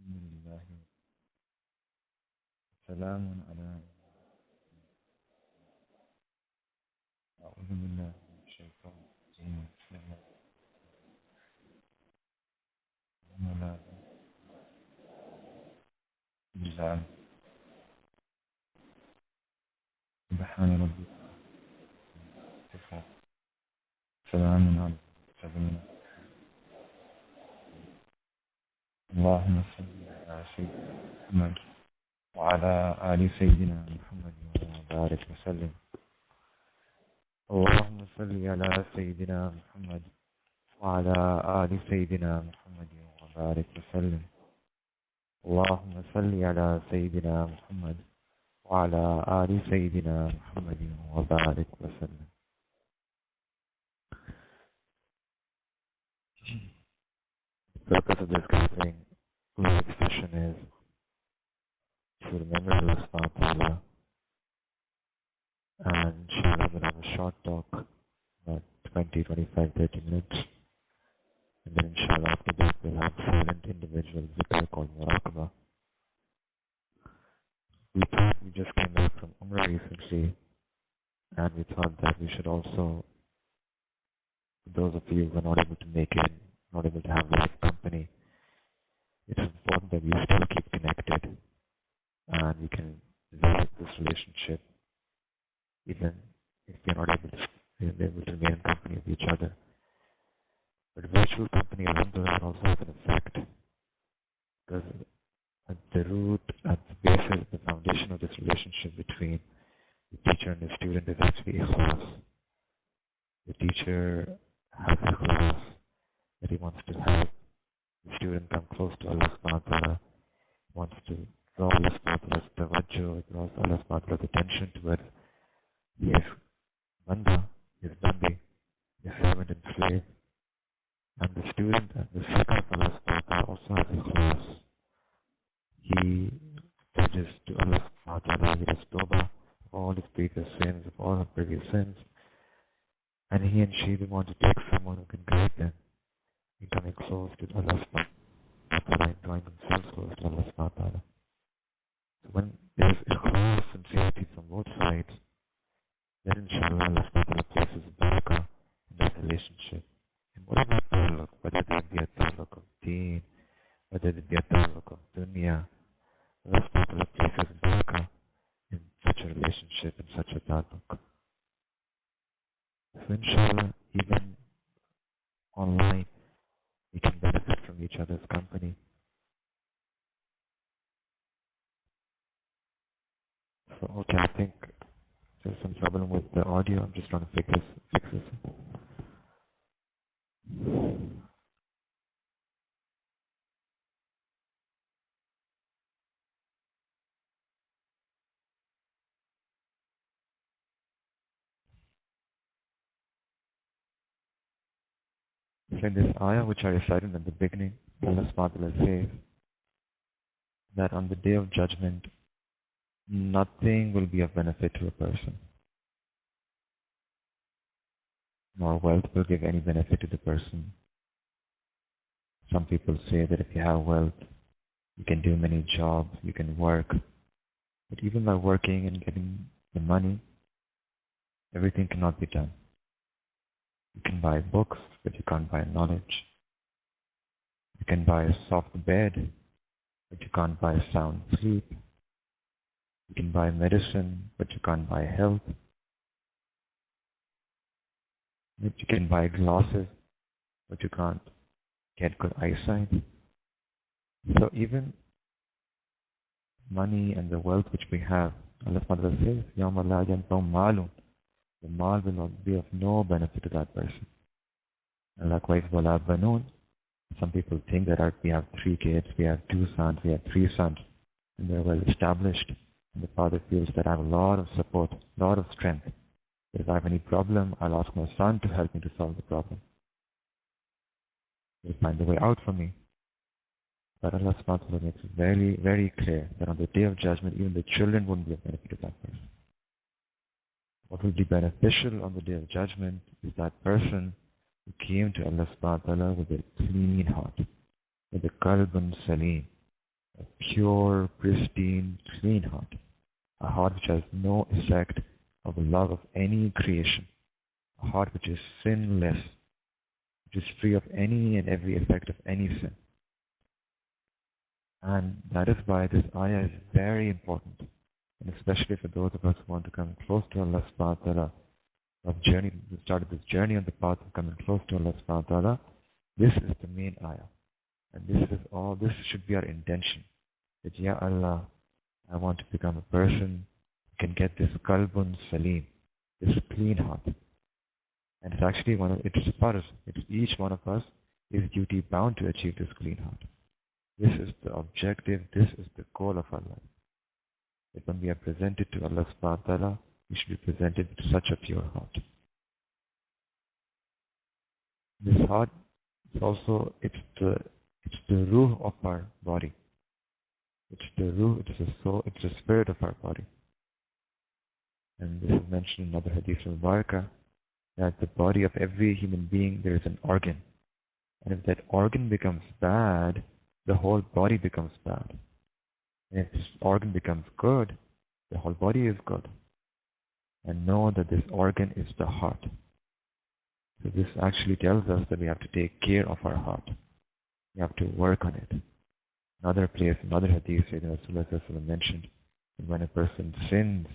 لله. سلام على. أعوذ بالله من الشيطان الرجيم. بسم الله بالله. سبحان ربي. سلام على المرسلين. اللهم صل على سيدنا محمد وعلى آل سيدنا محمد وبارك وسلم. اللهم صل على سيدنا محمد وعلى آل سيدنا محمد وبارك وسلم. اللهم صل على سيدنا محمد وعلى آل سيدنا محمد وبارك وسلم. The purpose of this gathering, this session is to remember Allah subhanahu wa ta'ala, and inshallah we'll have a short talk, about 20, 25, 30 minutes, and then inshallah after that we'll have silent individual zikr called muraqabah. We just came back from Umrah recently, and we thought that we should also, for those of you who are not able to make it, not able to have live company, it's important that we still keep connected and we can develop this relationship even if we're not able to remain in company with each other. But virtual company alhamdulillah also has an effect, because at the root, at the basis, the foundation of this relationship between the teacher and the student is actually ikhlas. The teacher has ikhlas, that he wants to have the student come close to Allah subhanahu wa ta'ala, wants to draw Allah subhanahu wa ta'ala's tawajjuh, draws Allah subhanahu wa ta'ala's attention towards his banda, his bandi, his servant and slave. And the student, the servant of Allah subhanahu wa ta'ala also has ikhlas. He pledges to Allah subhanahu wa ta'ala, he does tawbah of all his previous sins, of all her previous sins, and he and she will want to take someone who can guide them in coming close to Allah subhanahu wa ta'ala and drawing themselves close to Allah subhanahu wa ta'ala. So when there is ikhlas, sincerity from both sides, then inshallah Allah subhanahu wa ta'ala places barakah in that relationship. And whatever ta'alluq, whether there be a ta'alluq of deen, whether there be a ta'alluq of dunya, Allah subhanahu wa ta'ala places barakah in such a relationship, in such a ta'alluq. So inshallah, even online, we can benefit from each other's company. So, okay, I think there's some problem with the audio. I'm just trying to fix this. So in this ayah which I recited at the beginning, Allah subhanahu wa ta'ala says that on the day of judgment, nothing will be of benefit to a person, nor wealth will give any benefit to the person. Some people say that if you have wealth, you can do many jobs, you can work, but even by working and getting the money, everything cannot be done. You can buy books, but you can't buy knowledge. You can buy a soft bed, but you can't buy sound sleep. You can buy medicine, but you can't buy health. You can buy glasses, but you can't get good eyesight. So even money and the wealth which we have, Allah subhanahu wa ta'ala says, يَوْمَ لَا يَنْفَعُ مَالٌ, the mal will not be of no benefit to that person. And likewise, وَلَا بَنُونَ, some people think that we have 3 kids, we have 2 sons, we have 3 sons, and they're well established, and the father feels that I have a lot of support, a lot of strength. If I have any problem, I'll ask my son to help me to solve the problem. He'll find a way out for me. But Allah subhanahu wa ta'ala makes it very, very clear that on the day of judgment, even the children wouldn't be of benefit to that person. What will be beneficial on the day of judgment is that person who came to Allah subhanahu wa ta'ala with a clean heart, with a qalbun salim, a pure, pristine, clean heart. A heart which has no effect of the love of any creation. A heart which is sinless, which is free of any and every effect of any sin. And that is why this ayah is very important. And especially for those of us who want to come close to Allah subhanahu wa ta'ala, we started this journey on the path of coming close to Allah subhanahu wa ta'ala, this is the main ayah. And this should be our intention. That, Ya Allah, I want to become a person who can get this qalbun salim, this clean heart. And it's actually it's for us. It's each one of us is duty bound to achieve this clean heart. This is the objective, this is the goal of our life. That when we are presented to Allah subhanahu wa ta'ala, we should be presented with such a pure heart. This heart is also, it's the ruh of our body. It's the ruh, it's the soul, it's the spirit of our body. And this is mentioned in another hadith from Barakah, that the body of every human being, there is an organ. And if that organ becomes bad, the whole body becomes bad. And if this organ becomes good, the whole body is good. And know that this organ is the heart. So this actually tells us that we have to take care of our heart. We have to work on it. Another place, another hadith, Sayyidina Rasulullah mentioned that when a person sins,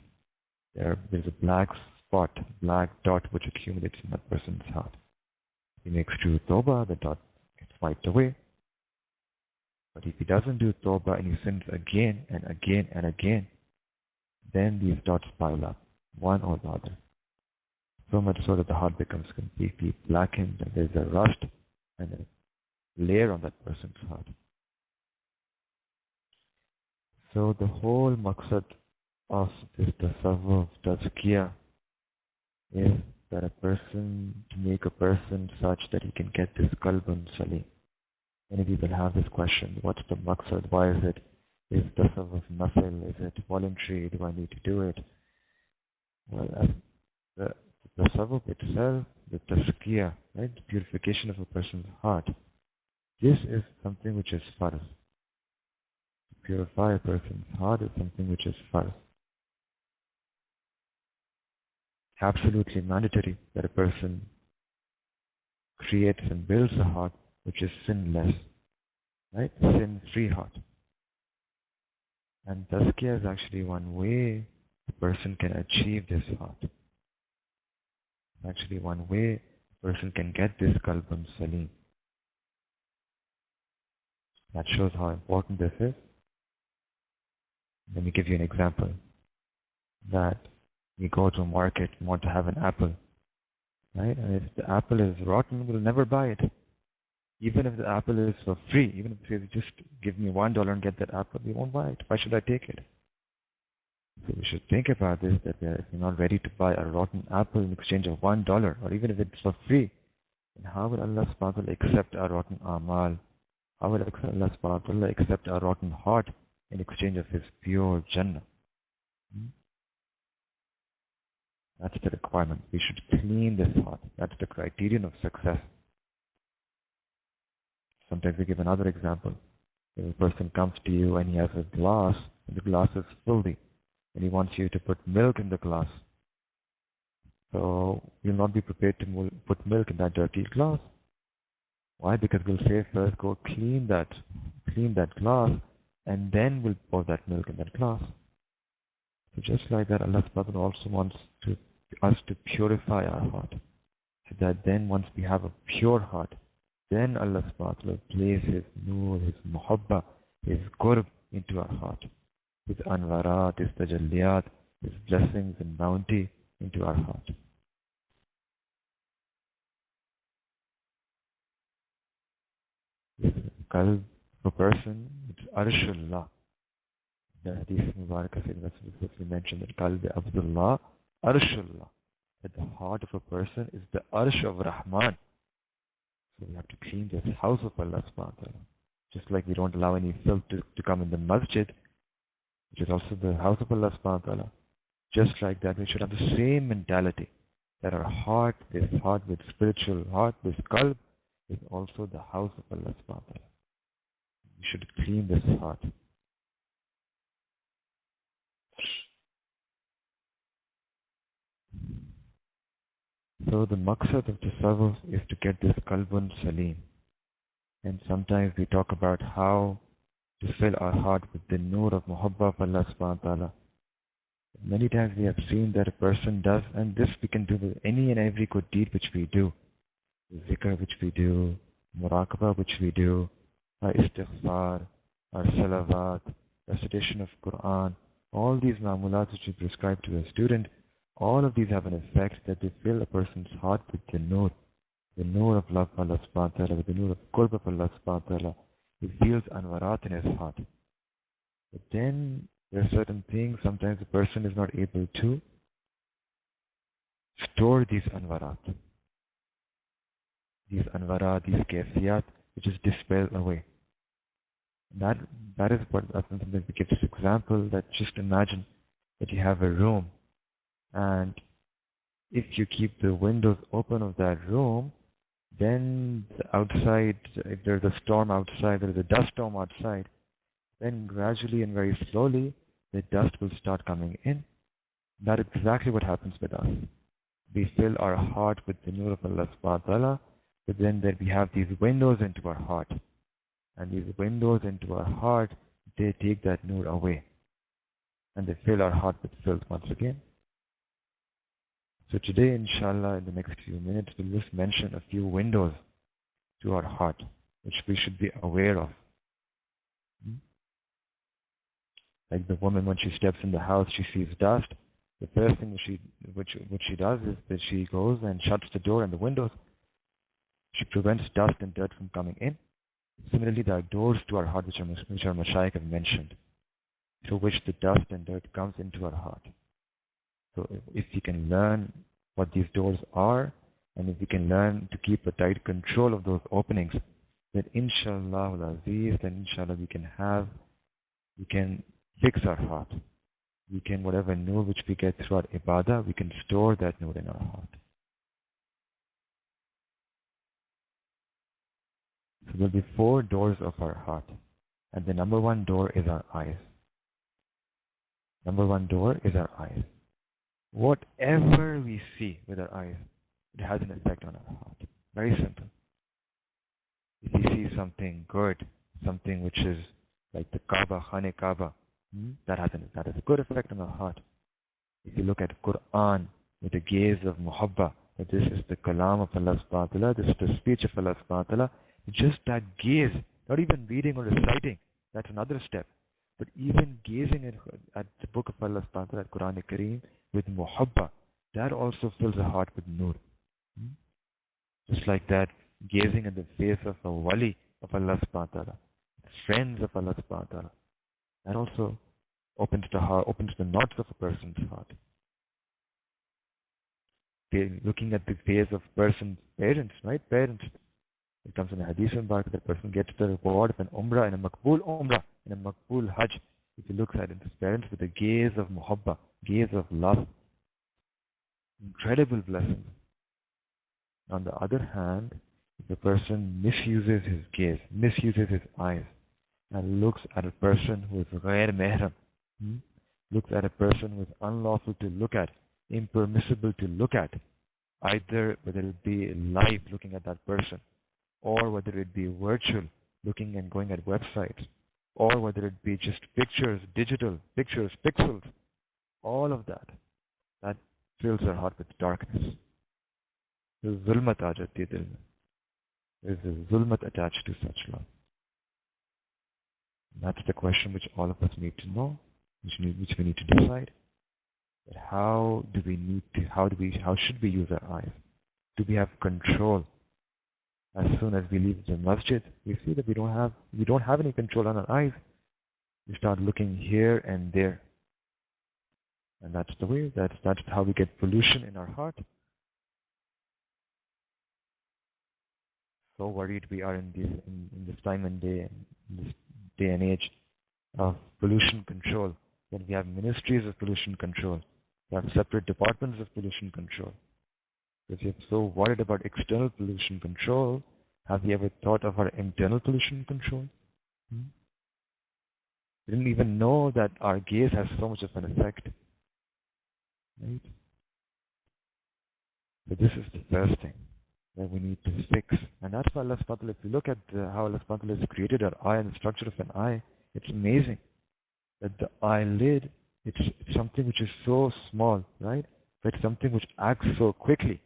there's a black spot, black dot which accumulates in that person's heart. He makes true tawbah, the dot gets wiped away. But if he doesn't do tawbah and he sins again and again and again, then these dots pile up, one or the other. So much so that the heart becomes completely blackened and there's a rust and a layer on that person's heart. So the whole maqsad of this tasawwuf, tazkiyah, is that to make a person such that he can get this qalbun salim. Many people have this question, what's the maqsad? Why is it? Is tasawwuf nafil? Is it voluntary? Do I need to do it? Well, the tasawwuf itself, the tazkiyah, right, the purification of a person's heart, this is something which is farz. To purify a person's heart is something which is farz. Absolutely mandatory that a person creates and builds a heart which is sinless, right? Sin-free heart. And tazkiyah is actually one way the person can achieve this heart. Actually, one way a person can get this qalbun salim. That shows how important this is. Let me give you an example. That you go to a market and want to have an apple, right? And if the apple is rotten, we'll never buy it. Even if the apple is for free, even if it says just give me $1 and get that apple, we won't buy it. Why should I take it? So we should think about this, that if we're not ready to buy a rotten apple in exchange of $1, or even if it's for free, then how will Allah subhanahu wa ta'ala accept our rotten amal? How will Allah subhanahu wa ta'ala accept our rotten heart in exchange of His pure Jannah? That's the requirement. We should clean this heart. That's the criterion of success. Sometimes we give another example. If a person comes to you and he has a glass, and the glass is filthy, and he wants you to put milk in the glass. So you'll not be prepared to put milk in that dirty glass. Why? Because we'll say first go clean that glass, and then we'll pour that milk in that glass. So just like that, Allah subhanahu wa ta'ala also wants us to purify our heart. So that then once we have a pure heart, then Allah subhanahu wa ta'ala places His nur, His muhabba, His qurb into our heart. His anwarat, His tajalliyat, His blessings and bounty into our heart. This qalb of a person, it's arshullah. The hadith Mubarakah said, we mentioned that qalb Abdullah, arshullah. That the heart of a person is the arsh of Rahman. So we have to clean this house of Allah subhanahu wa ta'ala. Just like we don't allow any filth to come in the masjid, which is also the house of Allah subhanahu wa ta'ala. Just like that, we should have the same mentality, that our heart, this heart with spiritual heart, this qalb, is also the house of Allah subhanahu wa ta'ala. We should clean this heart. So the maqsad of tasawwuf is to get this qalbun salim. And sometimes we talk about how to fill our heart with the nur of muhabba of Allah subhanahu wa ta'ala. Many times we have seen that a person does, and this we can do with any and every good deed which we do. Zikr which we do, muraqabah which we do, our istighfar, our salawat, recitation of Quran, all these ma'mulat which we prescribe to a student, all of these have an effect that they fill a person's heart with the nur of love of Allah subhanahu wa ta'ala, with the nur of qurb of Allah subhanahu wa ta'ala. He feels anwarat in his heart. But then there are certain things, sometimes a person is not able to store these anwarat, these kayfiyat, which is dispelled away. That is what something that we give this example, that just imagine that you have a room, and if you keep the windows open of that room, then outside, if there's a storm outside, there's a dust storm outside, then gradually and very slowly the dust will start coming in. That is exactly what happens with us. We fill our heart with the nur of Allah subhanahu wa ta'ala, but then there we have these windows into our heart. And these windows into our heart, they take that nur away. And they fill our heart with filth once again. So today, inshallah, in the next few minutes, we'll just mention a few windows to our heart, which we should be aware of. Like the woman, when she steps in the house, she sees dust. The first thing which she does is that she goes and shuts the door and the windows. She prevents dust and dirt from coming in. Similarly, there are doors to our heart which our Mashaykh have mentioned, through which the dust and dirt comes into our heart. So if we can learn what these doors are, and if we can learn to keep a tight control of those openings, then inshallah al-aziz, then inshallah we can fix our heart. We can, whatever nur which we get through our ibadah, we can store that nur in our heart. So there'll be 4 doors of our heart. And the number 1 door is our eyes. Number 1 door is our eyes. Whatever we see with our eyes, it has an effect on our heart. Very simple. If we see something good, something which is like the Kaaba, Khane Kaaba, that has a good effect on our heart. If you look at Quran with the gaze of muhabba, that this is the kalam of Allah subhanahu wa ta'ala, this is the speech of Allah subhanahu wa ta'ala, just that gaze, not even reading or reciting, that's another step. But even gazing at the book of Allah subhanahu wa ta'ala, Quran Kareem, with muhabba, that also fills the heart with nur. Just like that, gazing at the face of a wali of Allah subhanahu wa ta'ala, friends of Allah subhanahu wa ta'ala, that also opens the heart, opens the knots of a person's heart. Looking at the face of person's parents, right? Parents. It comes in a hadith about that person gets the reward of an umrah and a makbul hajj. If he looks at his parents with a gaze of muhabba, gaze of love. Incredible blessing. On the other hand, if a person misuses his gaze, misuses his eyes, and looks at a person who is ghair mehram, looks at a person who is unlawful to look at, impermissible to look at, either whether it be live looking at that person, or whether it be virtual looking and going at websites, or whether it be just pictures, digital pictures, pixels, all of that fills our heart with darkness. There's zulmat aa jati hai dil mein. There's a zulmat attached to such love. That's the question which all of us need to know, which we need to decide. That how should we use our eyes? Do we have control? As soon as we leave the masjid, we see that we don't have any control on our eyes. We start looking here and there. And that's the way, that's how we get pollution in our heart. So worried we are in this time and day, in this day and age of pollution control, that we have ministries of pollution control. We have separate departments of pollution control. If you're so worried about external pollution control, have you ever thought of our internal pollution control? We didn't even know that our gaze has so much of an effect. Right? So this is the first thing that we need to fix. And that's why Allah subhanahu wa ta'ala, if you look at how Allah subhanahu wa ta'ala has created our eye and the structure of an eye, it's amazing that the eyelid, it's something which is so small, right? But it's something which acts so quickly.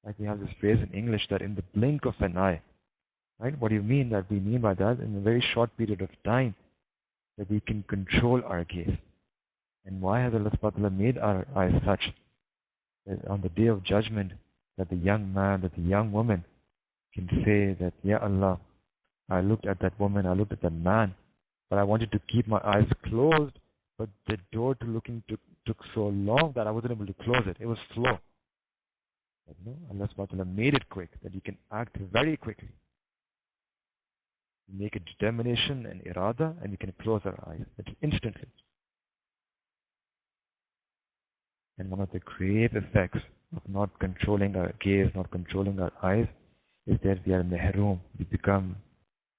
Like we have this phrase in English that in the blink of an eye, right? What do you mean that we mean by that? In a very short period of time, that we can control our gaze. And why has Allah subhanahu wa ta'ala made our eyes such that on the day of judgment, that the young man, that the young woman can say that, Ya Allah, I looked at that woman, I looked at that man, but I wanted to keep my eyes closed, but the door to looking took so long that I wasn't able to close it. It was slow. But no, Allah subhanahu wa ta'ala made it quick, that you can act very quickly. You make a determination and irada, and you can close our eyes. It's instantly. And one of the grave effects of not controlling our gaze, not controlling our eyes, is that we are mehroom. We become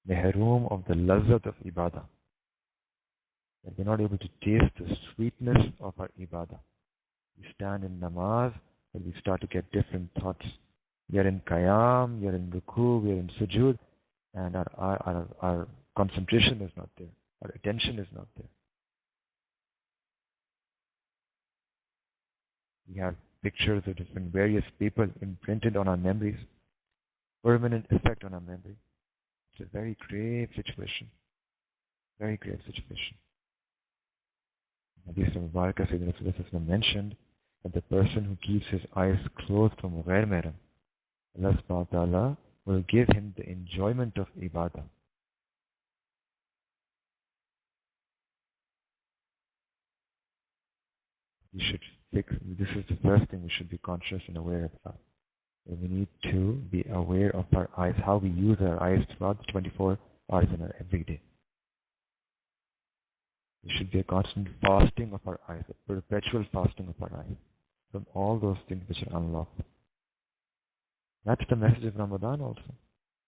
mehroom of the lazat of ibadah. That we're not able to taste the sweetness of our ibadah. We stand in namaz, and we start to get different thoughts. We are in qiyam, we are in ruku, we are in sujood, and our concentration is not there. Our attention is not there. We have pictures of different various people imprinted on our memories, permanent effect on our memory. It's a very grave situation. Very grave situation. Hadith of Mubarakah Sayyidina Rasulullah mentioned that the person who keeps his eyes closed from ghair mahram, Allah subhanahu wa ta'ala will give him the enjoyment of ibadah. We should fix, this is the first thing we should be conscious and aware about. We need to be aware of our eyes, how we use our eyes throughout the 24 hours in our every day. There should be a constant fasting of our eyes, a perpetual fasting of our eyes from all those things which are unlawful. That's the message of Ramadan also,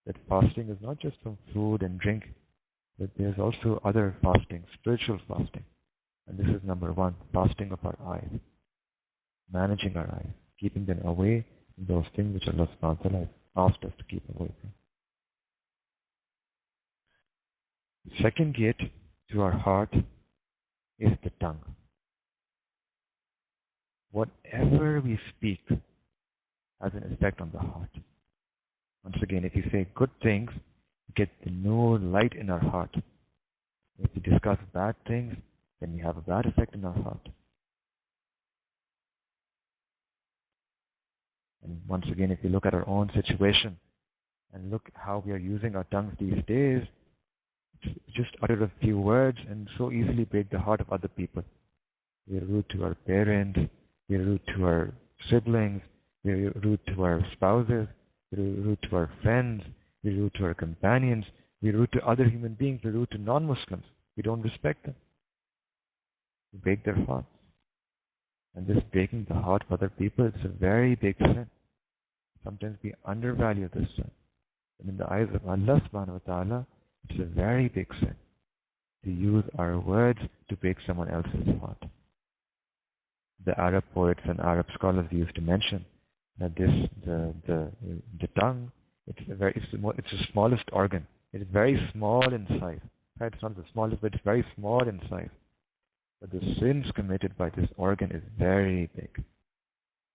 that fasting is not just from food and drink, but there's also other fasting, spiritual fasting. And this is number one, fasting of our eyes, managing our eyes, keeping them away from those things which Allah subhanahu wa ta'ala has asked us to keep away from. The second gate to our heart is the tongue. Whatever we speak has an effect on the heart. Once again, if you say good things, you get the new light in our heart. If we discuss bad things, then we have a bad effect in our heart. And once again, if you look at our own situation and look how we are using our tongues these days, just utter a few words and so easily break the heart of other people. We are rude to our parents, we are rude to our siblings, we are rude to our spouses, we are rude to our friends, we are rude to our companions, we are rude to other human beings, we are rude to non-Muslims. We don't respect them. We break their hearts. And this breaking the heart of other people, it's a very big sin. Sometimes we undervalue this sin. And in the eyes of Allah subhanahu wa ta'ala, it's a very big sin to use our words to break someone else's heart. The Arab poets and Arab scholars used to mention that the tongue, it's the smallest organ. It is very small in size. Right? It's not the smallest, but it's very small in size. But the sins committed by this organ is very big.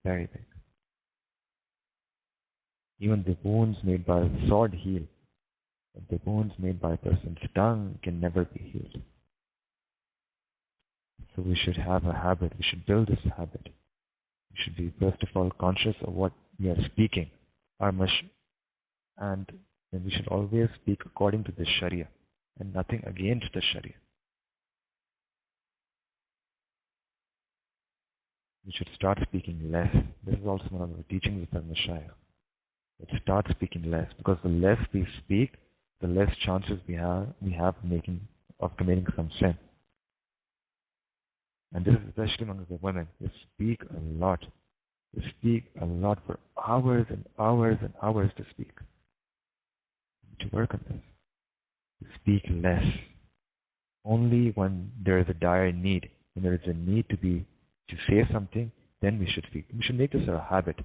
Very big. Even the wounds made by a sword heal. But the wounds made by a person's tongue can never be healed. So we should have a habit. We should build this habit. We should be, first of all, conscious of what we are speaking. And then we should always speak according to the Sharia and nothing against the Sharia. We should start speaking less. This is also one of the teachings of the Mashayikh. Let's start speaking less, because the less we speak, the less chances we have of committing some sin. And this is especially among the women. They speak a lot. They speak a lot for hours and hours and hours to speak. To work on this. To speak less. Only when there is a dire need, when there is a need to say something, then we should speak. We should make this a habit.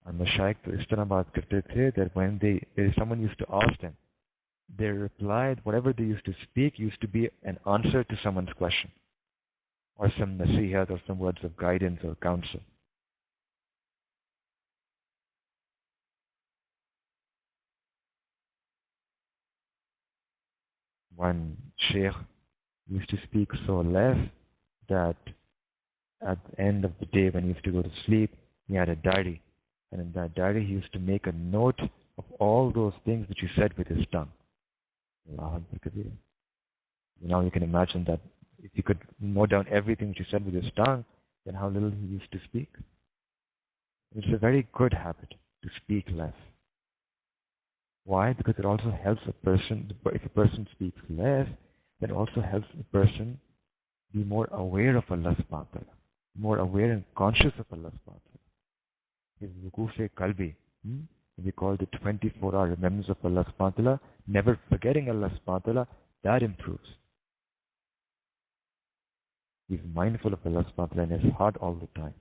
Our Mashaykh to is tarah baat karte the that when if someone used to ask them, they replied, whatever they used to speak used to be an answer to someone's question, or some nasihat, or some words of guidance or counsel. One sheikh used to speak so less that at the end of the day, when he used to go to sleep, he had a diary. And in that diary, he used to make a note of all those things which he said with his tongue. Allah Akbar Kabir. Now you can imagine that if he could note down everything which he said with his tongue, then how little he used to speak. It's a very good habit to speak less. Why? Because it also helps a person, if a person speaks less, that also helps a person be more aware of Allah subhanahu wa ta'ala, more aware and conscious of Allah subhanahu wa ta'ala. His wuquf qalbi, we call the 24-hour remembrance of Allah subhanahu wa ta'ala, never forgetting Allah subhanahu wa ta'ala, that improves. He's mindful of Allah subhanahu wa ta'ala in his heart all the time.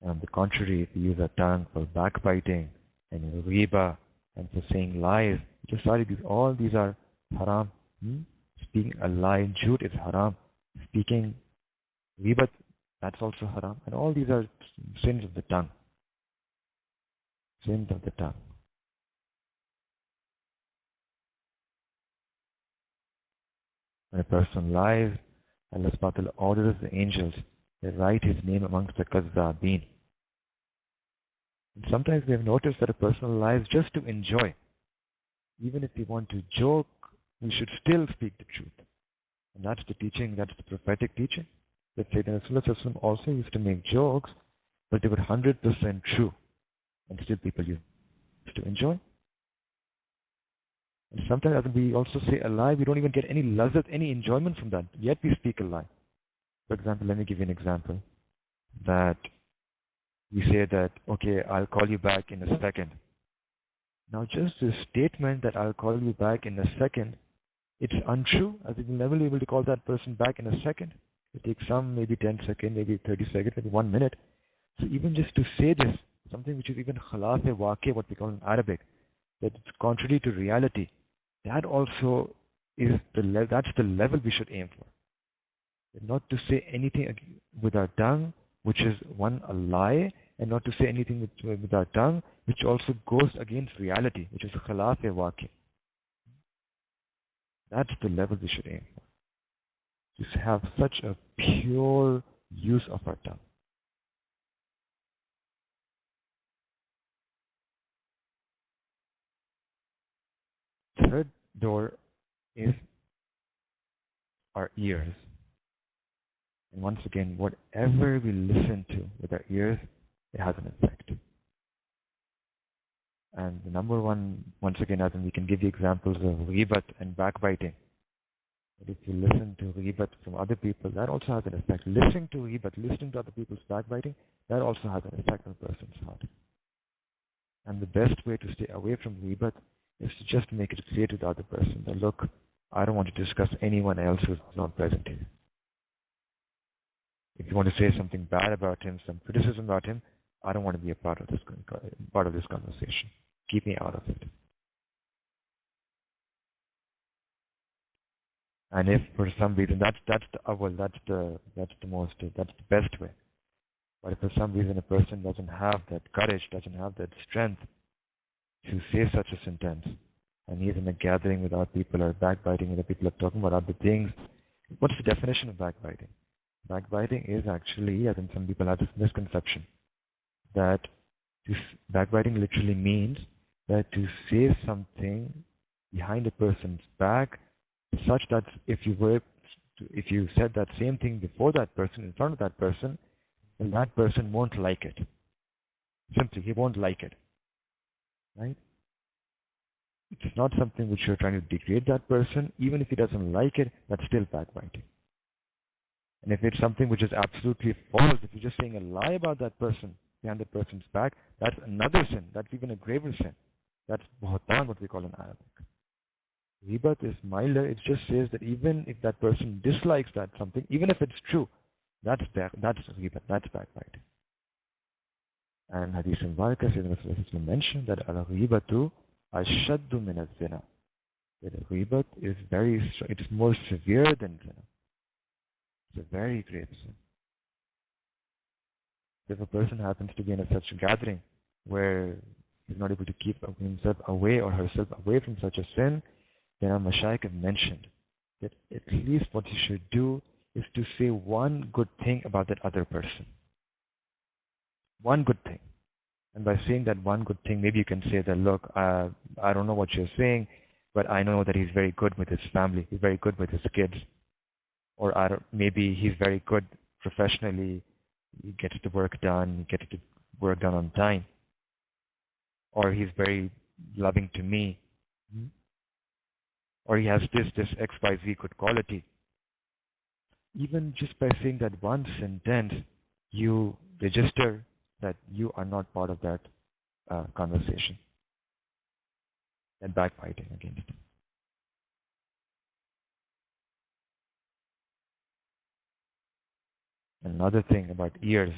And on the contrary, if we use our tongue for backbiting and riba and for saying lies, just sorry, all these are haram. Speaking a lie, jhoot is haram. Speaking riba, that's also haram. And all these are sins of the tongue. Sins of the tongue. When a person lies, Allah subhanahu wa ta'ala orders the angels to write his name amongst the kazzabin. And sometimes we have noticed that a person lies just to enjoy. Even if we want to joke, we should still speak the truth. And that's the teaching, that's the prophetic teaching. That Sayyidina Rasulullah also used to make jokes, but they were 100% true. And still people used to enjoy. And sometimes we also say a lie, we don't even get any lazat, any enjoyment from that. Yet we speak a lie. For example, let me give you an example. That we say that, okay, I'll call you back in a second. Now just the statement that I'll call you back in a second, it's untrue, as we will never be able to call that person back in a second. It takes some, maybe 10 seconds, maybe 30 seconds, maybe 1 minute. So even just to say this, something which is even khilaf-e-waqi, what we call in Arabic, that it's contrary to reality, that also is that's the level we should aim for. Not to say anything with our tongue, which is one, a lie, and not to say anything with our tongue, which also goes against reality, which is khilaf-e-waqi. That's the level we should aim for. To have such a pure use of our tongue. Third door is our ears. And once again, whatever we listen to with our ears, it has an effect. And the number one, once again, as we can give you examples of ghibat and backbiting. But if you listen to ghibat from other people, that also has an effect. Listening to ghibat, listening to other people's backbiting, that also has an effect on a person's heart. And the best way to stay away from ghibat is to just make it clear to the other person that, look, I don't want to discuss anyone else who's not present here. If you want to say something bad about him, some criticism about him, I don't want to be a part of this conversation. Keep me out of it. And if for some reason that's the best way. But if for some reason a person doesn't have that courage, doesn't have that strength to say such a sentence, and he's in a gathering with other people or backbiting with the people are talking about other things, what's the definition of backbiting? Backbiting is actually, I think some people have this misconception, that backbiting literally means that to say something behind a person's back such that if you said that same thing before that person, in front of that person, then that person won't like it. Simply, he won't like it. Right? It's not something which you're trying to degrade that person. Even if he doesn't like it, that's still backbiting. And if it's something which is absolutely false, if you're just saying a lie about that person behind the person's back, that's another sin. That's even a graver sin. That's buhtan, what we call in Arabic. Ghibat is milder. It just says that even if that person dislikes that something, even if it's true, That's ghibat, that's backbiting. And Hadith Mubarak Sayyidina Rasulullah mentioned that al-ghibatu ashaddu min az-zina. That ghibat is it is more severe than zina. It's a very grave sin. If a person happens to be in such a gathering where he's not able to keep himself away or herself away from such a sin, then our Mashaykh have mentioned that at least what he should do is to say one good thing about that other person. One good thing. And by saying that one good thing, maybe you can say that, look, I don't know what you're saying, but I know that he's very good with his family. He's very good with his kids. Or maybe he's very good professionally. He gets the work done. He gets the work done on time. Or he's very loving to me. Or he has this XYZ good quality. Even just by saying that one sentence, you register that you are not part of that conversation. And backbiting against it. Another thing about ears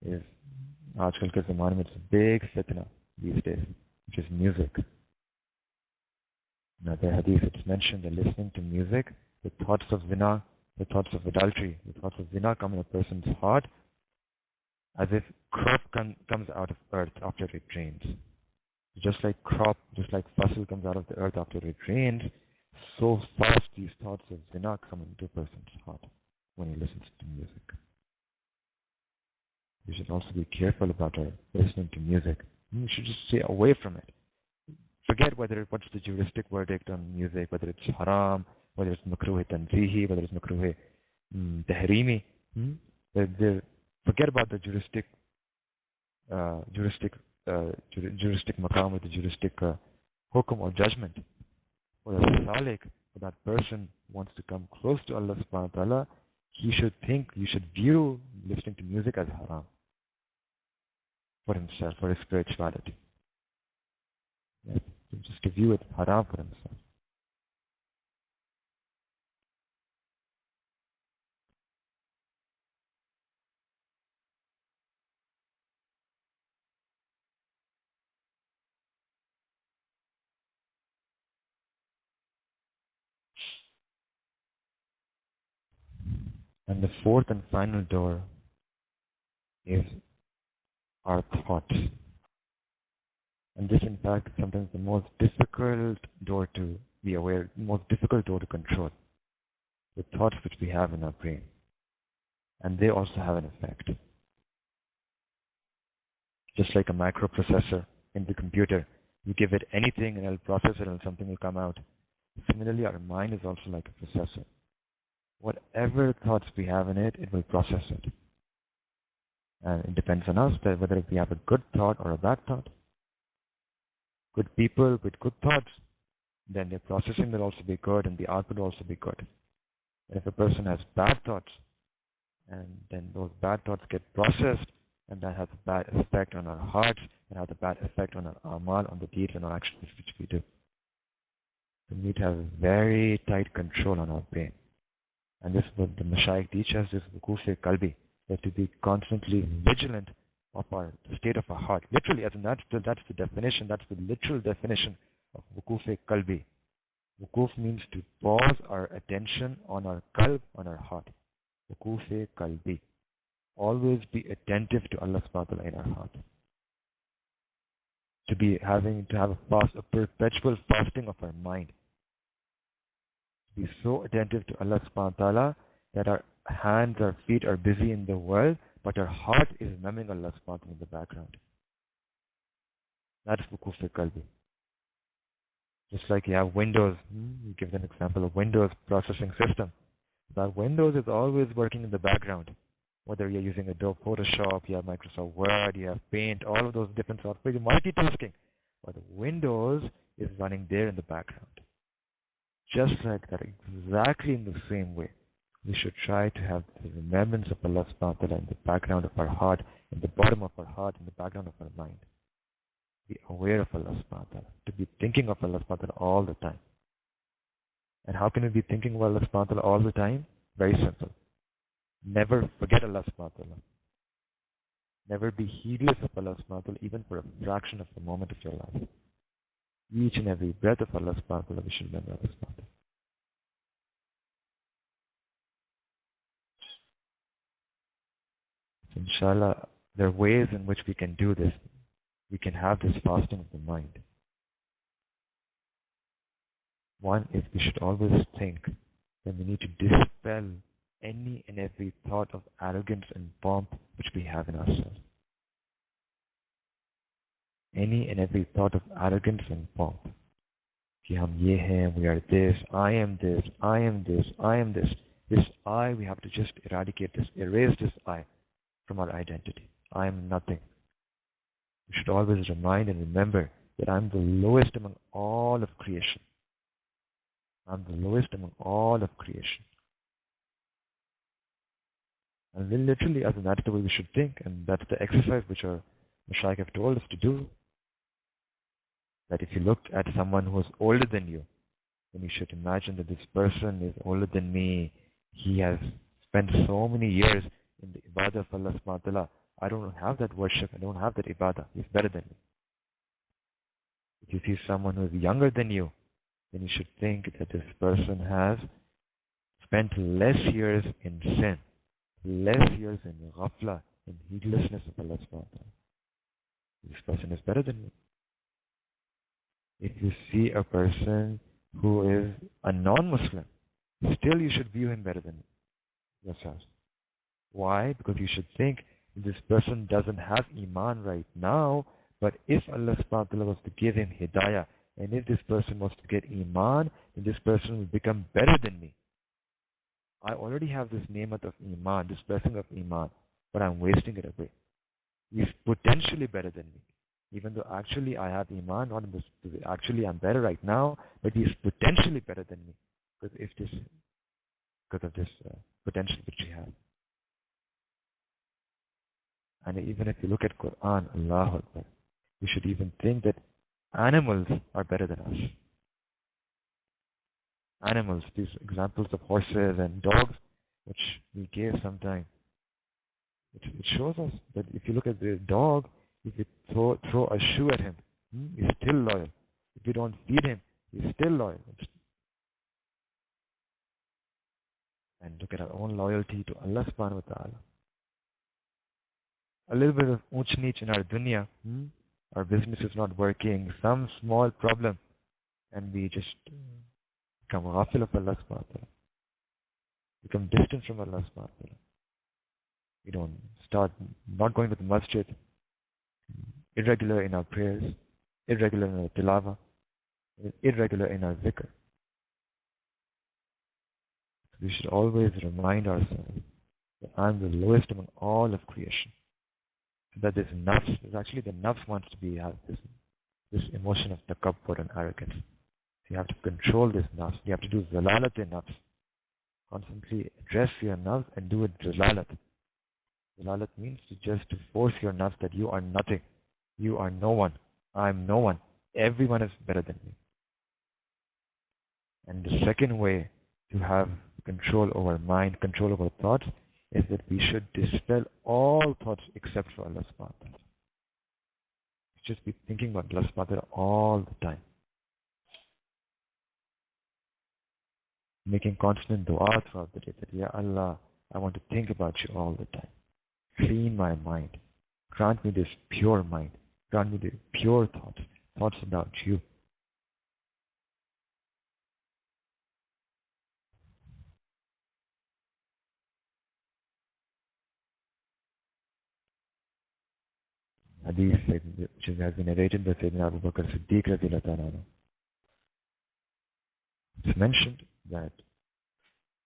is आजकल के ज़माने में it's a big fitna these days, which is music. In other hadith it's mentioned that listening to music, the thoughts of zina, the thoughts of adultery, the thoughts of zina come in a person's heart as if crop comes out of earth after it rains. Just like fasal comes out of the earth after it rains, so fast these thoughts of zina come into a person's heart when he listens to music. We should also be careful about our listening to music. We should just stay away from it. Forget what's the juristic verdict on music, whether it's haram, whether it's makruh tanzihi, whether it's makruh tahrimi. Forget about the juristic maqam, or the juristic hukum or judgment. For a salik, for that person wants to come close to Allah subhanahu wa ta'ala, he should view listening to music as haram for himself, for his spirituality. Yeah, just to view it haram for himself. And the fourth and final door is our thoughts. And this, in fact, is sometimes the most difficult door to be aware, most difficult door to control. The thoughts which we have in our brain. And they also have an effect. Just like a microprocessor in the computer, you give it anything and it'll process it and something will come out. Similarly, our mind is also like a processor. Whatever thoughts we have in it, it will process it. And it depends on us that whether we have a good thought or a bad thought. Good people with good thoughts, then their processing will also be good and the output will also be good. And if a person has bad thoughts, and then those bad thoughts get processed, and that has a bad effect on our hearts, and has a bad effect on our amal, on the deeds and our actions which we do. So we need to have very tight control on our brain. And this is what the Mashaykh teach us, is wuquf qalbi, that to be constantly vigilant of the state of our heart. Literally, as in that's the definition, that's the literal definition of wuquf qalbi. Wuquf means to pause our attention on our qalb, on our heart. Wuquf qalbi. Always be attentive to Allah subhanahu wa ta'ala in our heart. To have a perpetual fasting of our mind. Be so attentive to Allah subhanahu wa ta'ala that our hands, our feet are busy in the world, but our heart is remembering Allah subhanahu wa ta'ala in the background. That's wuquf qalbi. Just like you have Windows, you give an example of Windows processing system. That Windows is always working in the background. Whether you're using Adobe Photoshop, you have Microsoft Word, you have Paint, all of those different software, you're multitasking. But Windows is running there in the background. Just like that, exactly in the same way, we should try to have the remembrance of Allah subhanahu wa ta'ala in the background of our heart, in the bottom of our heart, in the background of our mind. Be aware of Allah subhanahu wa ta'ala, to be thinking of Allah subhanahu wa ta'ala all the time. And how can we be thinking of Allah subhanahu wa ta'ala all the time? Very simple. Never forget Allah subhanahu wa ta'ala. Never be heedless of Allah subhanahu wa ta'ala even for a fraction of the moment of your life. Each and every breath of Allah subhanahu wa ta'ala, we should remember Allah subhanahu wa ta'ala. So inshallah, there are ways in which we can do this. We can have this fasting of the mind. One is we should always think that we need to dispel any and every thought of arrogance and pomp which we have in ourselves. Any and every thought of arrogance and pomp. Ki hum ye hain, we are this, I am this, I am this, I am this. This I, we have to just eradicate this, erase this I from our identity. I am nothing. We should always remind and remember that I'm the lowest among all of creation. I'm the lowest among all of creation. And literally, as in that's the way we should think, and that's the exercise which our Mashaykh have told us to do. That if you look at someone who is older than you, then you should imagine that this person is older than me. He has spent so many years in the ibadah of Allah subhanahu wa ta'ala. I don't have that worship, I don't have that ibadah. He's better than me. If you see someone who is younger than you, then you should think that this person has spent less years in sin, less years in ghafla, in heedlessness of Allah subhanahu wa ta'ala. This person is better than me. If you see a person who is a non-Muslim, still you should view him better than yourself. Why? Because you should think this person doesn't have Iman right now, but if Allah subhanahu wa ta'ala was to give him Hidayah, and if this person was to get Iman, then this person will become better than me. I already have this ni'mat of Iman, this blessing of Iman, but I'm wasting it away. He's potentially better than me. Even though actually I have Iman, not in this, actually I'm better right now, but he's potentially better than me because of this potential which we have. And even if you look at Quran, Allahu Akbar, we should even think that animals are better than us. Animals, these examples of horses and dogs, which we gave sometime, it shows us that if you look at the dog, if you throw a shoe at him, he's still loyal. If you don't feed him, he's still loyal. And look at our own loyalty to Allah subhanahu wa ta'ala. A little bit of unch neech in our dunya, our business is not working, some small problem, and we just become ghafil of Allah subhanahu wa ta'ala. Become distant from Allah subhanahu wa ta'ala. We don't start not going to the masjid, irregular in our prayers, irregular in our tilawah, irregular in our zikr. We should always remind ourselves that I'm the lowest among all of creation. That this nafs, is actually the nafs wants to have this emotion of takabbur and arrogance. So you have to control this nafs. You have to do zalalat in nafs. Constantly address your nafs and do it zalalat. Zalalat means to force your nafs that you are nothing. You are no one. I am no one. Everyone is better than me. And the second way to have control over mind, control over thoughts, is that we should dispel all thoughts except for Allah subhanahu wa ta'ala. Just be thinking about Allah subhanahu wa ta'ala all the time. Making constant dua throughout the day that, Ya Allah, I want to think about you all the time. Clean my mind. Grant me this pure mind. Grant me the pure thoughts about you. Hadith which has been narrated by Sayyidina Abu Bakr Siddiq radhiyallahu anhu. It's mentioned that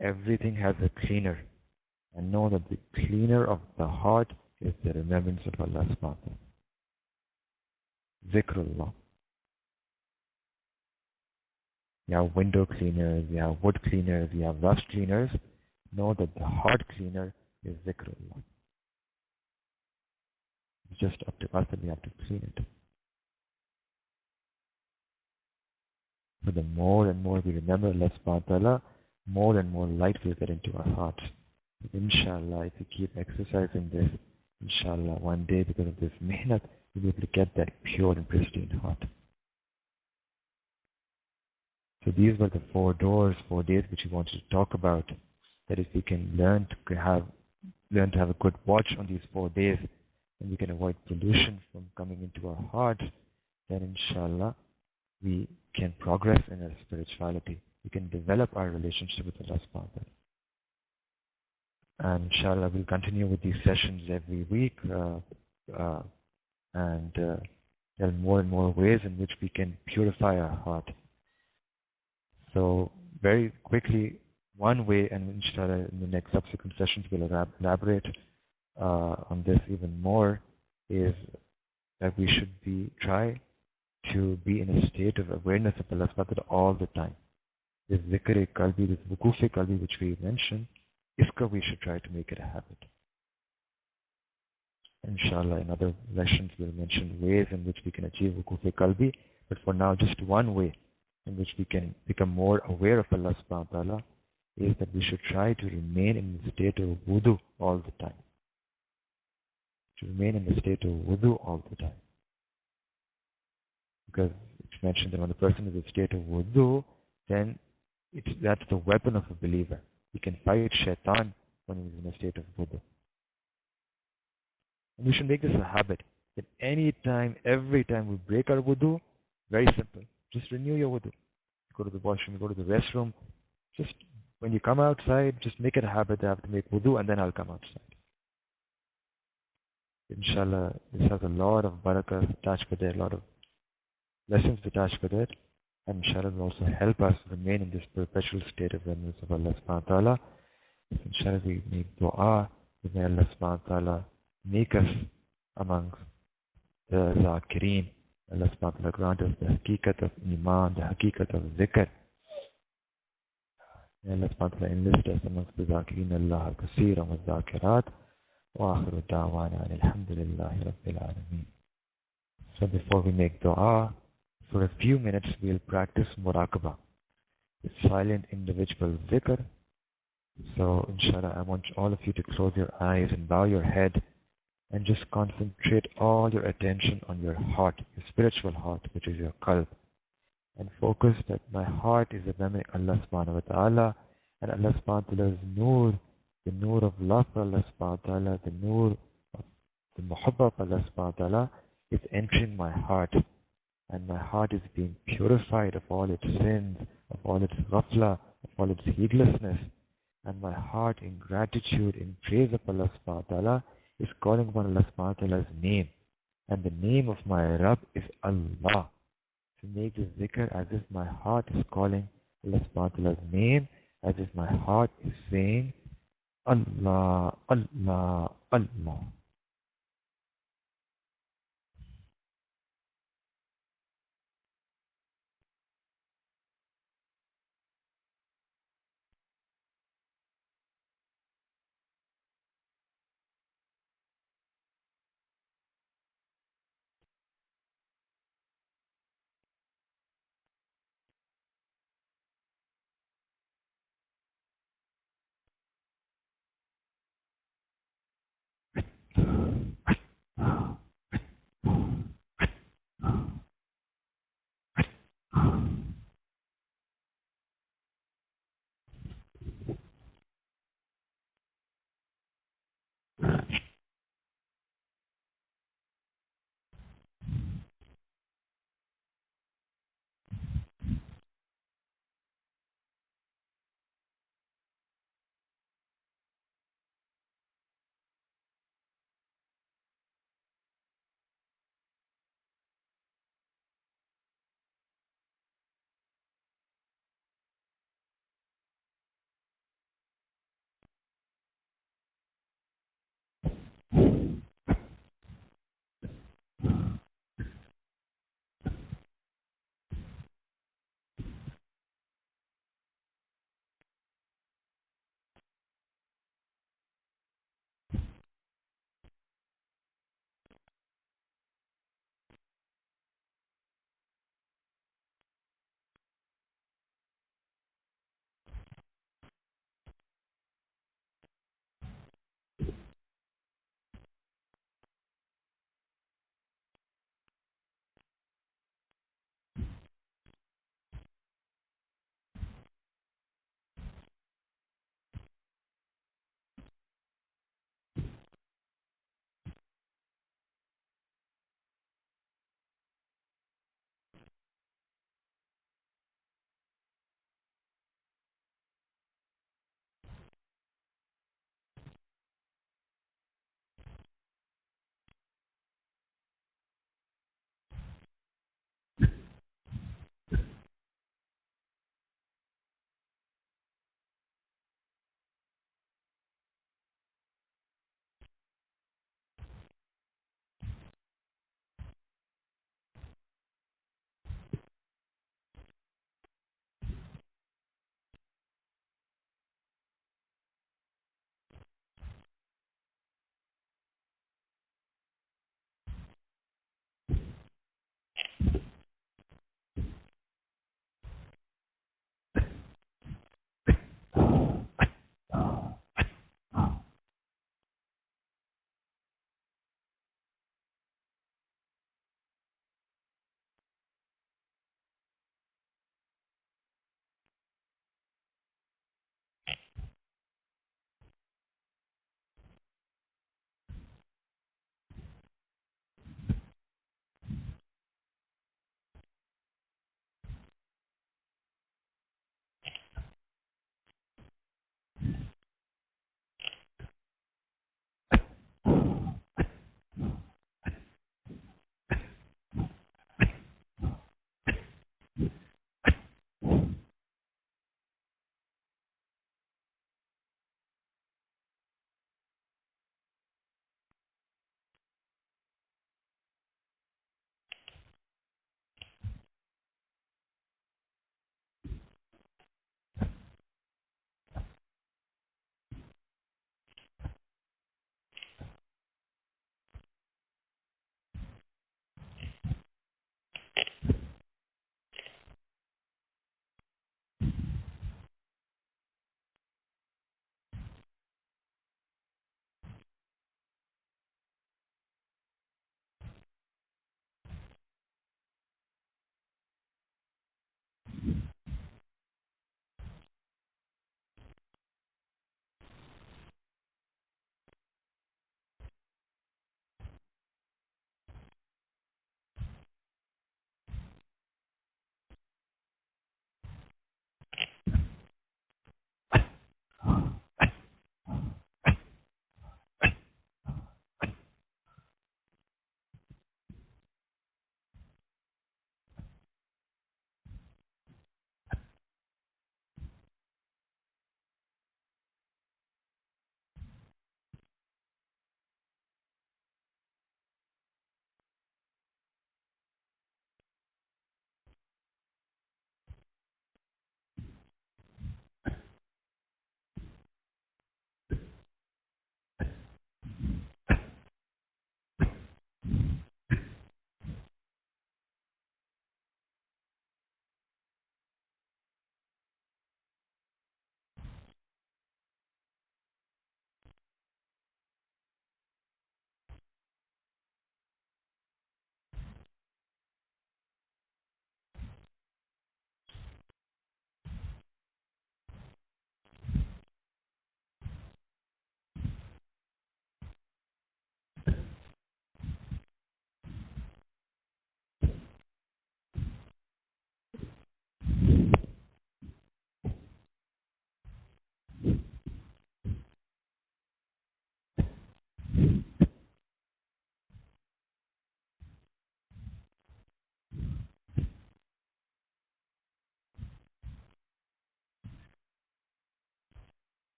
everything has a cleaner, and know that the cleaner of the heart is the remembrance of Allah subhanahu wa ta'ala. Zikrullah. You have window cleaners, you have wood cleaners, you have rust cleaners. Know that the heart cleaner is Zikrullah. It's just up to us that we have to clean it. So the more and more we remember Allah subhanahu wa ta'ala, more and more light will get into our hearts. Inshallah, if you keep exercising this, inshallah, one day because of this mehnat, you'll be able to get that pure and pristine heart. So these were the 4 doors, 4 days which we wanted to talk about. That if we can learn to have a good watch on these 4 days, and we can avoid pollution from coming into our heart, then inshallah we can progress in our spirituality. We can develop our relationship with Allah subhanahu wa ta'ala. And inshallah we'll continue with these sessions every week, and there are more and more ways in which we can purify our heart. So very quickly, one way, and inshallah in the next subsequent sessions we'll elaborate on this even more, is that we should try to be in a state of awareness of Allah subhanahu wa ta'ala all the time. This zikr qalbi, this wukuf qalbi which we mentioned, iska we should try to make it a habit. Inshallah, in other lessons we'll mention ways in which we can achieve wukuf qalbi, but for now just one way in which we can become more aware of Allah subhanahu wa ta'ala is that we should try to remain in the state of wudu all the time. To remain in the state of wudu all the time. Because it's mentioned that when a person is in a state of wudu, then that's the weapon of a believer. He can fight shaitan when he's in a state of wudu. And we should make this a habit that every time we break our wudu, very simple, just renew your wudu. You go to the washroom, you go to the restroom, just when you come outside, just make it a habit that I have to make wudu and then I'll come outside. Inshallah, this has a lot of barakah attached with it, a lot of lessons attached with it, and inshallah will also help us remain in this perpetual state of remembrance of Allah subhanahu wa ta'ala. So inshallah we make dua, may Allah subhanahu wa ta'ala make us amongst the zakireen. Allah subhanahu wa ta'ala grant us the haqiqat of iman, the haqiqat of zikr. May Allah subhanahu wa ta'ala enlist us amongst the zakireen Allah kaseeran wa zakirat. Wa akhiru da'wana alhamdulillahi rabbil alameen. So before we make dua, for a few minutes we'll practice muraqabah, the silent individual zikr. So inshallah I want all of you to close your eyes and bow your head and just concentrate all your attention on your heart, your spiritual heart, which is your qalb. And focus that my heart is remembering Allah subhanahu wa ta'ala, and Allah subhanahu wa ta'ala's nur, the nur of love for Allah subhanahu wa ta'ala, the nur of the muhabba of Allah subhanahu wa ta'ala is entering my heart. And my heart is being purified of all its sins, of all its ghafla, of all its heedlessness. And my heart in gratitude, in praise of Allah subhanahu wa ta'ala is calling upon Allah subhanahu wa ta'ala's name. And the name of my Rabb is Allah. To make this zikr as if my heart is calling Allah subhanahu wa ta'ala's name, as if my heart is saying Allah, Allah, Allah.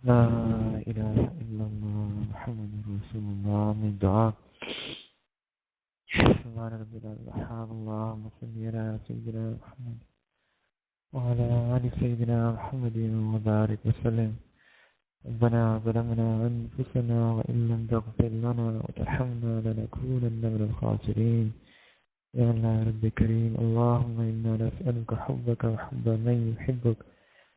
لا إله إلا الله محمد رسول الله من دعاء سبحان ربي الألحام اللهم صل على سيدنا محمد وعلى آل سيدنا محمد وبارك وسلم. ربنا ظلمنا أنفسنا وإن لم تغفر لنا وترحمنا لنكونن من الخاسرين. يا الله يا رب كريم، اللهم إنا نسألك حبك وحب من يحبك.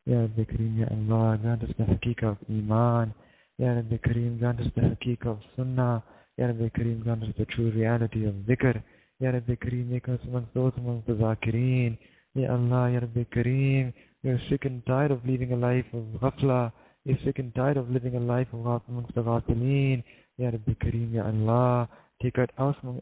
يا رب كريم يا Allah, grant us the hakika of Iman. Ya Rabbi Kareem, grant us the hakika of Sunnah. Ya Rabbi Kareem, grant us the true reality of Dhikr. Ya Rabbi Kareem, make us amongst those amongst the Zakireen. Ya Allah, Ya Rabbi Kareem, we are sick and tired of living a life of ghafla. We are sick and tired of living a life of amongst the Ghafileen. Ya Rabbi Kareem, Ya Allah, take us out from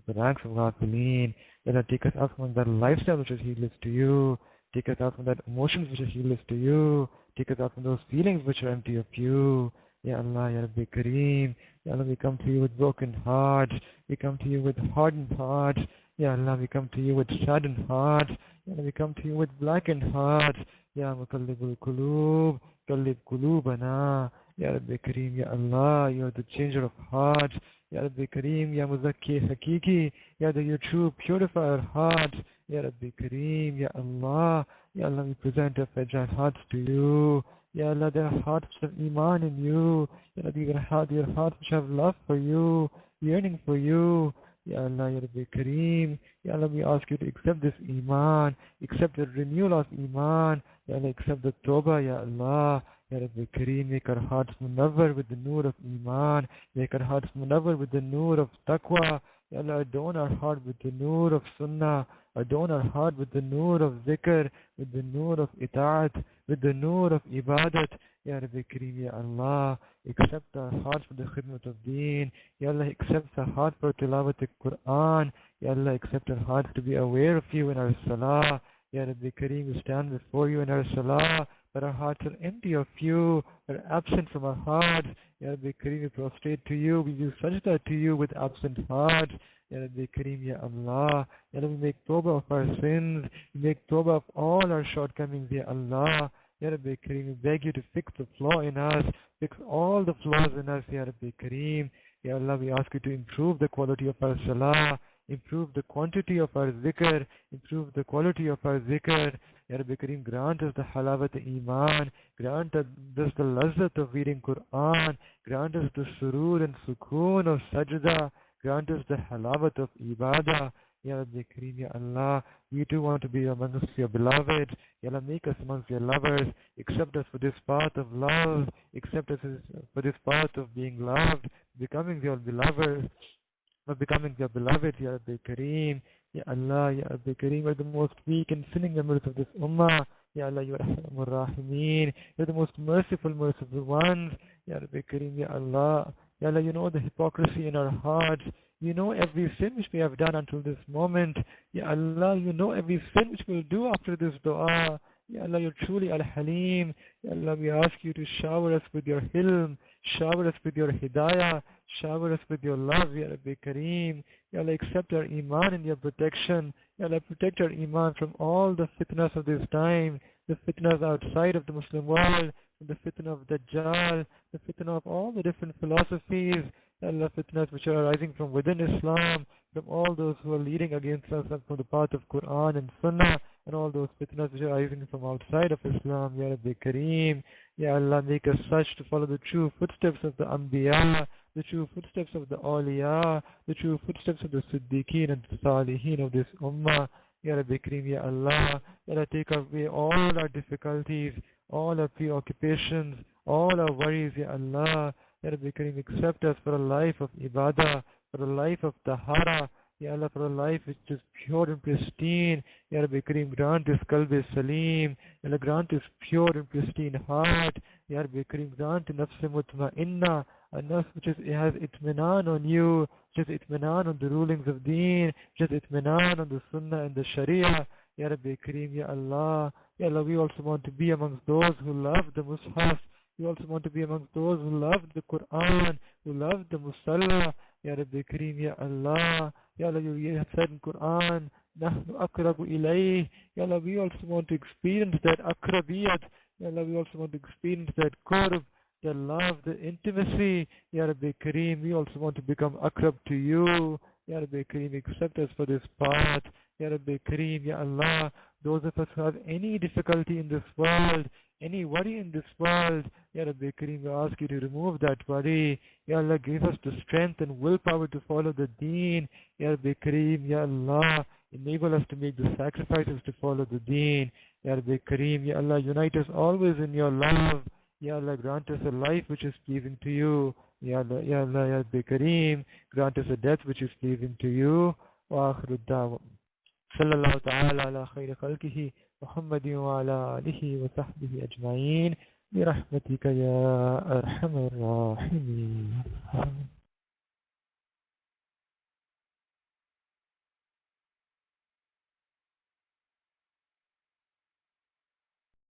the ranks of Ghafileen. Ya Allah, take us out from that lifestyle which is heedless to you. Take us out from that emotions which are heedless to you. Take us out from those feelings which are empty of you. Ya Allah, Ya Rabbi Kareem. Ya Allah, we come to you with broken hearts. We come to you with hardened hearts. Ya Allah, we come to you with saddened hearts. Ya Allah, we come to you with blackened hearts. Ya Muqallibul Quloob, Qallib Quluubana. Ya Rabbi Kareem, Ya Allah, you are the changer of hearts. Ya Rabbi Kareem, Ya Muzakki Hakiki, Ya the your true purifier heart. Ya Rabbi Kareem, Ya Allah, Ya Allah, we present our fragile hearts to you. Ya Allah, there are hearts which have Iman in you. Ya Allah, there are hearts which have love for you, yearning for you. Ya Allah, Ya Rabbi Kareem, Ya Allah, we ask you to accept this Iman, accept the renewal of Iman. Ya Allah, accept the Tawbah, Ya Allah. Ya Rabbi Kareem, make our hearts munawwar with the noor of Iman, make our hearts munawwar with the noor of Taqwa. Ya Allah, adorn our heart with the noor of Sunnah, adorn our heart with the noor of Zikr, with the noor of Ita'at, with the noor of Ibadat. Ya Rabbi Kareem, Ya Allah, accept our hearts for the khidmat of Deen. Ya Allah, accept our heart for tilawat al-Quran. Ya Allah, accept our hearts to be aware of you in our salah. Ya Rabbi Kareem, we stand before you in our salah, but our hearts are empty of you, are absent from our hearts. Ya Rabbi Kareem, we prostrate to you, we do sajda to you with absent hearts. Ya Rabbi Kareem, Ya Allah, Ya Allah, we make tawbah of our sins, we make tawbah of all our shortcomings, Ya Allah. Ya Rabbi Kareem, we beg you to fix the flaw in us, fix all the flaws in us, Ya Rabbi Kareem. Ya Allah, we ask you to improve the quality of our salah. improve the quantity of our zikr, improve the quality of our zikr. Ya Rabbi Kareem, grant us the halawat iman, grant us the lazzat of reading Quran, grant us the surur and sukoon of sajda, grant us the halawat of ibadah. Ya Rabbi Kareem, Ya Allah, we too want to be amongst your beloved. Ya Allah, make us amongst your lovers. Accept us for this path of love. Accept us for this path of being loved, becoming your beloved. Of becoming your beloved, Ya Rabbi Kareem. Ya Allah, Ya Rabbi Kareem, you're the most weak and sinning members of this ummah. Ya Allah, you are Rahmanur Rahimeen. You're the most merciful ones. Ya Rabbi Kareem, Ya Allah. Ya Allah, you know the hypocrisy in our hearts. You know every sin which we have done until this moment. Ya Allah, you know every sin which we'll do after this dua. Ya Allah, you're truly Al-Halim. Ya Allah, we ask you to shower us with your hilm, shower us with your hidayah, shower us with your love, Ya Rabbi Kareem. Ya Allah, accept our iman and your protection. Ya Allah, protect our iman from all the fitnas of this time, the fitnas outside of the Muslim world, the fitna of Dajjal, the fitna of all the different philosophies, Ya Allah, fitnas which are arising from within Islam, from all those who are leading against us and from the path of Quran and Sunnah, and all those fitnas which are arising from outside of Islam, Ya Rabbi Kareem. Ya Allah, make us such to follow the true footsteps of the Anbiya, the true footsteps of the Awliya, the true footsteps of the Siddiqeen and the Salihin of this Ummah. Ya Rabbi Kareem, Ya Allah, Ya Allah, take away all our difficulties, all our preoccupations, all our worries, Ya Allah. Ya Rabbi Kareem, accept us for a life of ibadah, for a life of tahara, Ya Allah, for a life which is pure and pristine. Ya Rabbi Kareem, grant this qalb salim. Ya Allah, grant this pure and pristine heart. Ya Rabbi Kareem, grant nafs mutma'inna, a nafs which has itminan on you, which has itminan on the rulings of deen, which has itminan on the sunnah and the sharia. Ya Rabbi Kareem, Ya Allah. Ya Allah, we also want to be amongst those who love the mushaf. We also want to be amongst those who love the Quran, who love the Musalla. Ya Rabbi Kareem, Ya Allah. Ya Allah, you have said in Quran, Nahnu akrabu ilayh. Ya Allah, we also want to experience that akrabiyat. Ya Allah, we also want to experience that qurb, the love, the intimacy. Ya Rabbi Kareem, we also want to become akrab to you. Ya Rabbi Kareem, accept us for this path. Ya Rabbi Kareem, Ya Allah, those of us who have any difficulty in this world, any worry in this world, Ya Rabbi Kareem, we ask you to remove that worry. Ya Allah, give us the strength and willpower to follow the deen. Ya Rabbi Kareem, Ya Allah, enable us to make the sacrifices to follow the deen. Ya Rabbi Kareem, Ya Allah, unite us always in your love. Ya Allah, grant us a life which is pleasing to you. Ya Allah, Ya Allah, Ya Rabbi Kareem, grant us a death which is pleasing to you. Wa akhiru da'wa. Sallallahu ta'ala ala khayri khalqihi محمد وعلى آله وصحبه أجمعين برحمتك يا أرحم الراحمين.